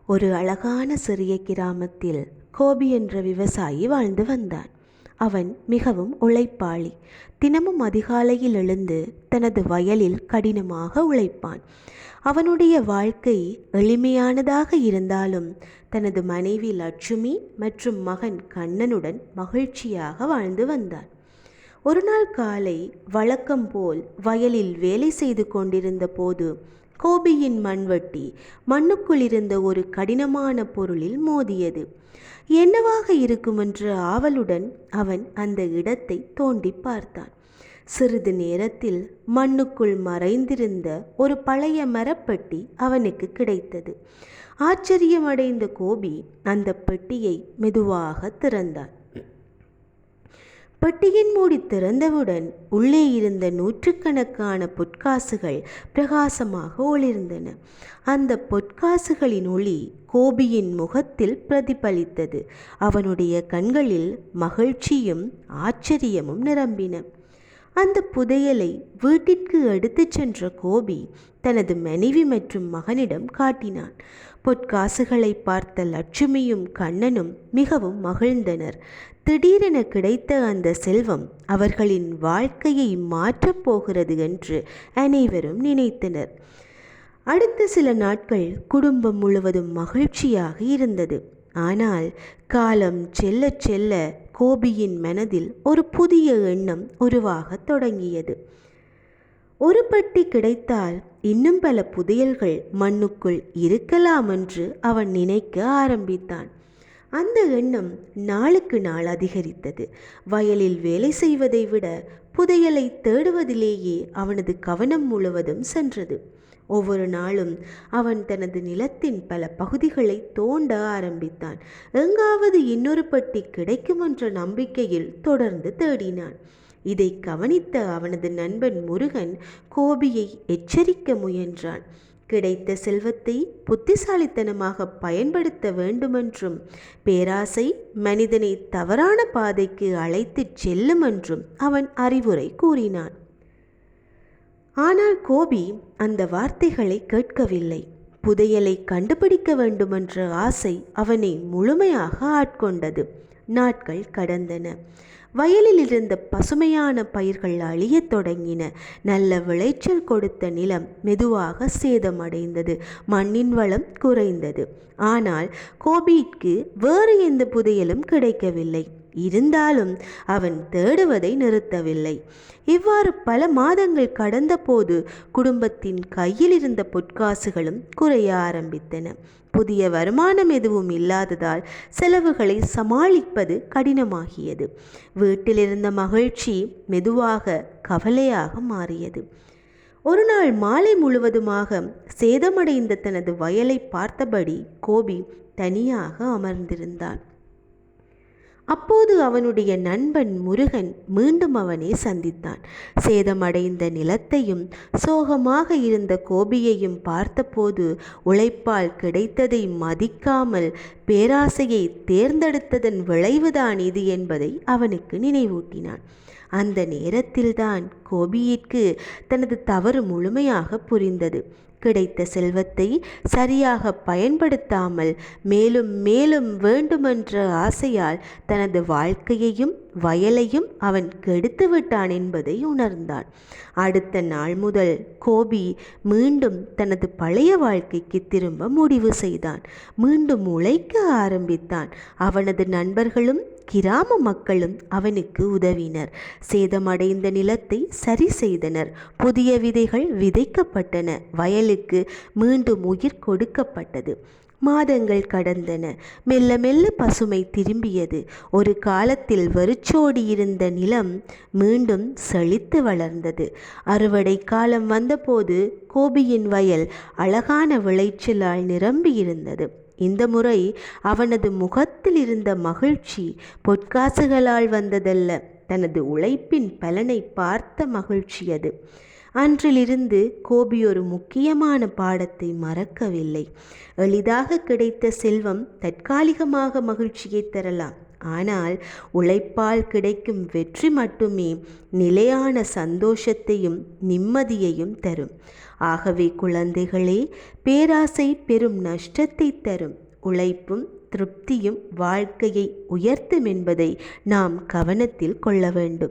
ஒரு அழகான சிறிய கிராமத்தில் கோபி என்ற விவசாயி வாழ்ந்து வந்தான். அவன் மிகவும் உழைப்பாளி. தினமும் அதிகாலையில் எழுந்து தனது வயலில் கடினமாக உழைப்பான். அவனுடைய வாழ்க்கை எளிமையானதாக இருந்தாலும் தனது மனைவி லட்சுமி மற்றும் மகன் கண்ணனுடன் மகிழ்ச்சியாக வாழ்ந்து வந்தான். ஒரு நாள் காலை வழக்கம் போல் வயலில் வேலை செய்து கொண்டிருந்த போது கோபியின் மண்வெட்டி மண்ணுக்குள் இருந்த ஒரு கடினமான பொருளில் மோதியது. என்னவாக இருக்குமென்ற ஆவலுடன் அவன் அந்த இடத்தை தோண்டி பார்த்தான். சிறிது நேரத்தில் மண்ணுக்குள் மறைந்திருந்த ஒரு பழைய மரப்பெட்டி அவனுக்கு கிடைத்தது. ஆச்சரியமடைந்த கோபி அந்த பெட்டியை மெதுவாக திறந்தான். பெட்டியின் மூடி திறந்தவுடன் உள்ளே இருந்த நூற்றுக்கணக்கான பொற்காசுகள் பிரகாசமாக ஒளிர்ந்தன. அந்த பொற்காசுகளின் ஒளி கோபியின் முகத்தில் பிரதிபலித்தது. அவனுடைய கண்களில் மகிழ்ச்சியும் ஆச்சரியமும் நிரம்பின. அந்த புதையலை வீட்டிற்கு எடுத்துச் சென்ற கோபி தனது மனைவி மற்றும் மகனிடம் காட்டினான். பொற்காசுகளை பார்த்த லட்சுமியும் கண்ணனும் மிகவும் மகிழ்ந்தனர். திடீரென கிடைத்த அந்த செல்வம் அவர்களின் வாழ்க்கையை மாற்றப் போகிறது என்று அனைவரும் நினைத்தனர். அடுத்த சில நாட்கள் குடும்பம் முழுவதும் மகிழ்ச்சியாக இருந்தது. ஆனால் காலம் செல்ல செல்ல கோபியின் மனதில் ஒரு புதிய எண்ணம் உருவாகத் தொடங்கியது. ஒரு பெட்டி கிடைத்தால் இன்னும் பல புதையல்கள் மண்ணுக்குள் இருக்கலாம் என்று அவன் நினைக்க ஆரம்பித்தான். அந்த எண்ணம் நாளுக்கு நாள் அதிகரித்தது. வயலில் வேலை செய்வதை விட புதையலை தேடுவதிலேயே அவனது கவனம் முழுவதும் சென்றது. ஒவ்வொரு நாளும் அவன் தனது நிலத்தின் பல பகுதிகளை தோண்ட ஆரம்பித்தான். எங்காவது இன்னொரு பெட்டி கிடைக்கும் என்ற நம்பிக்கையில் தொடர்ந்து தேடினான். இதை கவனித்த அவனது நண்பன் முருகன் கோபியை எச்சரிக்க முயன்றான். கிடைத்த செல்வத்தை புத்திசாலித்தனமாக பயன்படுத்த வேண்டுமென்றும் பேராசை மனிதனை தவறான பாதைக்கு அழைத்துச் செல்லும் என்றும் அவன் அறிவுரை கூறினான். ஆனால் கோபி அந்த வார்த்தைகளை கேட்கவில்லை. புதையலை கண்டுபிடிக்க வேண்டுமென்ற ஆசை அவனை முழுமையாக ஆட்கொண்டது. நாட்கள் கடந்தன. வயலில் இருந்த பசுமையான பயிர்கள் அழியத் தொடங்கின. நல்ல விளைச்சல் கொடுத்த நிலம் மெதுவாக சேதமடைந்தது. மண்ணின் வளம் குறைந்தது. ஆனால் கோபிக்கு வேறு எந்த புதையலும் கிடைக்கவில்லை. இருந்தாலும் அவன் தேடுவதை நிறுத்தவில்லை. இவ்வாறு பல மாதங்கள் கடந்த போது குடும்பத்தின் கையில் இருந்த பொற்காசுகளும் குறைய ஆரம்பித்தன. புதிய வருமானம் எதுவும் இல்லாததால் செலவுகளை சமாளிப்பது கடினமாகியது. வீட்டிலிருந்த மகிழ்ச்சி மெதுவாக கவலையாக மாறியது. ஒரு நாள் மாலை முழுவதுமாக சேதமடைந்த தனது வயலை பார்த்தபடி கோபி தனியாக அமர்ந்திருந்தான். அப்போது அவனுடைய நண்பன் முருகன் மீண்டும் அவனை சந்தித்தான். சேதமடைந்த நிலத்தையும் சோகமாக இருந்த கோபியையும் பார்த்தபோது உழைப்பால் கிடைத்ததை மதிக்காமல் பேராசையை தேர்ந்தெடுத்ததன் விளைவுதான் இது என்பதை அவனுக்கு நினைவூட்டினான். அந்த நேரத்தில்தான் கோபியிற்கு தனது தவறு முழுமையாக புரிந்தது. கிடைத்த செல்வத்தை சரியாக பயன்படுத்தாமல் மேலும் மேலும் வேண்டுமென்ற ஆசையால் தனது வாழ்க்கையையும் வயலையும் அவன் கெடுத்து விட்டான் என்பதை உணர்ந்தான். அடுத்த நாள் முதல் கோபி மீண்டும் தனது பழைய வாழ்க்கைக்கு திரும்ப முடிவு செய்தான். மீண்டும் உழைக்க ஆரம்பித்தான். அவனது நண்பர்களும் கிராம மக்களும் அவனுக்கு உதவினர். சேதமடைந்த நிலத்தை சரி செய்தனர். புதிய விதைகள் விதைக்கப்பட்டன. வயலுக்கு மீண்டும் உயிர் கொடுக்கப்பட்டது. மாதங்கள் கடந்தன. மெல்ல மெல்ல பசுமை திரும்பியது. ஒரு காலத்தில் வெறிச்சோடி இருந்த நிலம் மீண்டும் செழித்து வளர்ந்தது. அறுவடை காலம் வந்தபோது கோபியின் வயல் அழகான விளைச்சலால் நிரம்பியிருந்தது. இந்த முறை அவனது முகத்தில் இருந்த மகிழ்ச்சி பொற்காசுகளால் வந்ததல்ல, தனது உழைப்பின் பலனை பார்த்த மகிழ்ச்சி அது. அன்றிலிருந்து கோபி ஒரு முக்கியமான பாடத்தை மறக்கவில்லை. எளிதாக கிடைத்த செல்வம் தற்காலிகமாக மகிழ்ச்சியை தரலாம், ஆனால் உழைப்பால் கிடைக்கும் வெற்றி மட்டுமே நிலையான சந்தோஷத்தையும் நிம்மதியையும் தரும். ஆகவே குழந்தைகளே, பேராசை பெரும் நஷ்டத்தை தரும். உழைப்பும் திருப்தியும் வாழ்க்கையை உயர்த்தும் என்பதை நாம் கவனத்தில் கொள்ள வேண்டும்.